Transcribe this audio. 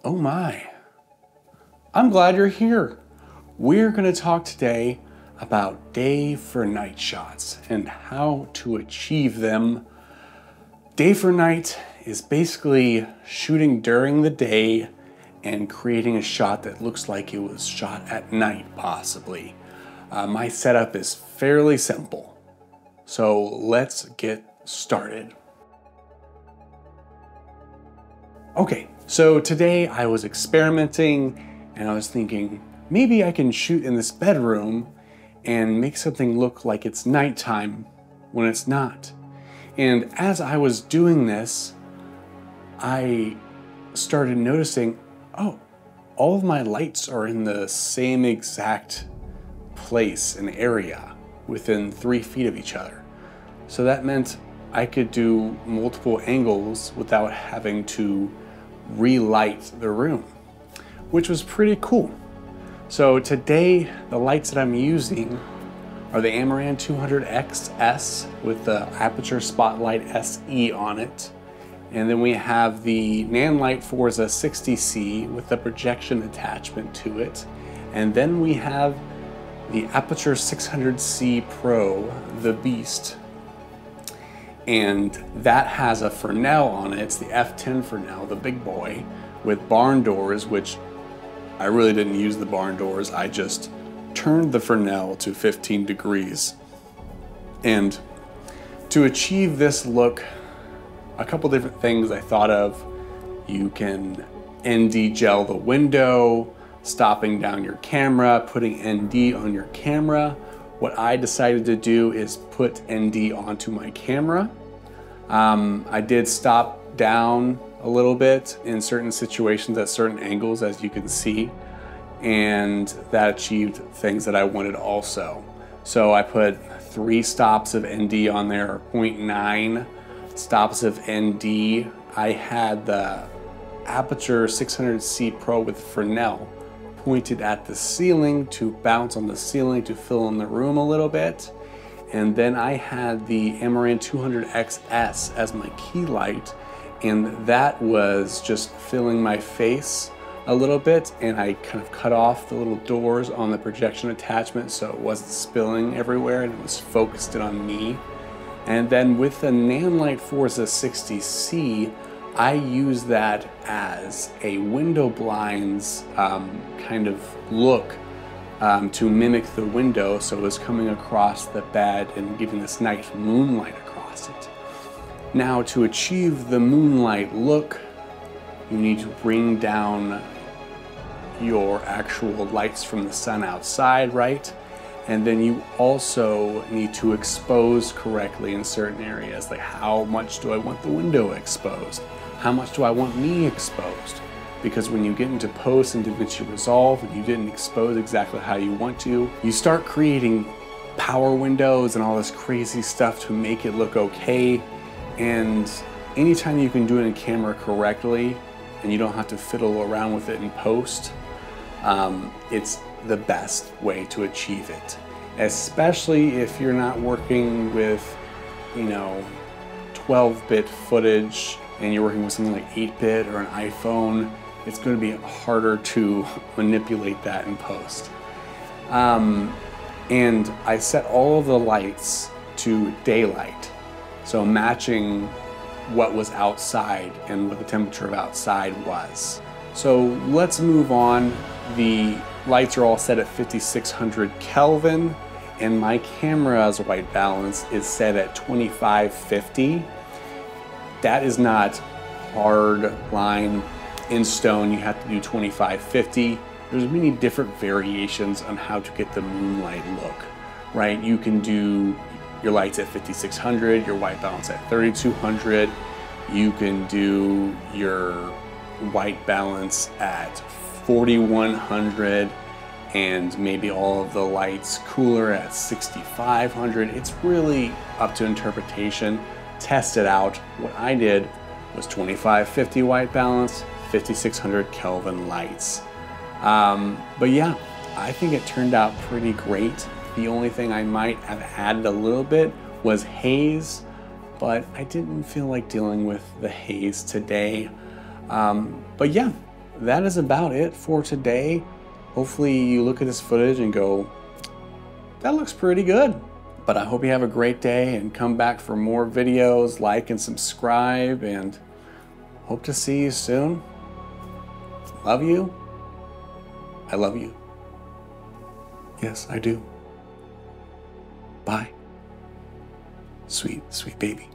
Oh my, I'm glad you're here. We're going to talk today about day for night shots and how to achieve them. Day for night is basically shooting during the day and creating a shot that looks like it was shot at night, possibly. My setup is fairly simple, so let's get started. Okay, so today I was experimenting and I was thinking, maybe I can shoot in this bedroom and make something look like it's nighttime when it's not. And as I was doing this, I started noticing, oh, all of my lights are in the same exact place and area within 3 feet of each other. So that meant I could do multiple angles without having to relight the room, which was pretty cool. So today, the lights that I'm using are the Amaran 200XS with the Aputure Spotlight SE on it. And then we have the Nanlite Forza 60C with the projection attachment to it. And then we have the Aputure 600C Pro, the Beast. And that has a Fresnel on it. It's the F10 Fresnel, the big boy, with barn doors, which I really didn't use the barn doors. I just turned the Fresnel to 15 degrees. And to achieve this look, a couple different things I thought of. You can ND gel the window, stopping down your camera, putting ND on your camera. What I decided to do is put ND onto my camera. I did stop down a little bit in certain situations at certain angles, as you can see, and that achieved things that I wanted also. So I put 3 stops of ND on there, 0.9 stops of ND. I had the Aputure 600C Pro with Fresnel pointed at the ceiling to bounce on the ceiling to fill in the room a little bit. And then I had the Amaran 200XS as my key light, and that was just filling my face a little bit, and I kind of cut off the little doors on the projection attachment so it wasn't spilling everywhere and it was focused in on me. And then with the Nanlite Forza 60C, I use that as a window blinds kind of look to mimic the window, so it was coming across the bed and giving this nice moonlight across it. Now, to achieve the moonlight look, you need to bring down your actual lights from the sun outside, right? And then you also need to expose correctly in certain areas, like how much do I want the window exposed? How much do I want me exposed? Because when you get into post and DaVinci Resolve and you didn't expose exactly how you want to, you start creating power windows and all this crazy stuff to make it look okay. And anytime you can do it in camera correctly and you don't have to fiddle around with it in post, it's the best way to achieve it. Especially if you're not working with, 12-bit footage and you're working with something like 8-bit or an iPhone, it's going to be harder to manipulate that in post. And I set all of the lights to daylight, so matching what was outside and what the temperature of outside was. So let's move on. The lights are all set at 5600 Kelvin, and my camera's white balance is set at 2550. That is not hard line in stone. You have to do 2550. There's many different variations on how to get the moonlight look, right? You can do your lights at 5600, your white balance at 3200. You can do your white balance at 4100 and maybe all of the lights cooler at 6500. It's really up to interpretation. Test it out. What I did was 2550 white balance, 5600 Kelvin lights. But yeah, I think it turned out pretty great. The only thing I might have added a little bit was haze, but I didn't feel like dealing with the haze today. But yeah, that is about it for today. Hopefully you look at this footage and go, that looks pretty good. But I hope you have a great day and come back for more videos, like and subscribe, and hope to see you soon. Love you. I love you. Yes, I do. Bye. Sweet, sweet baby.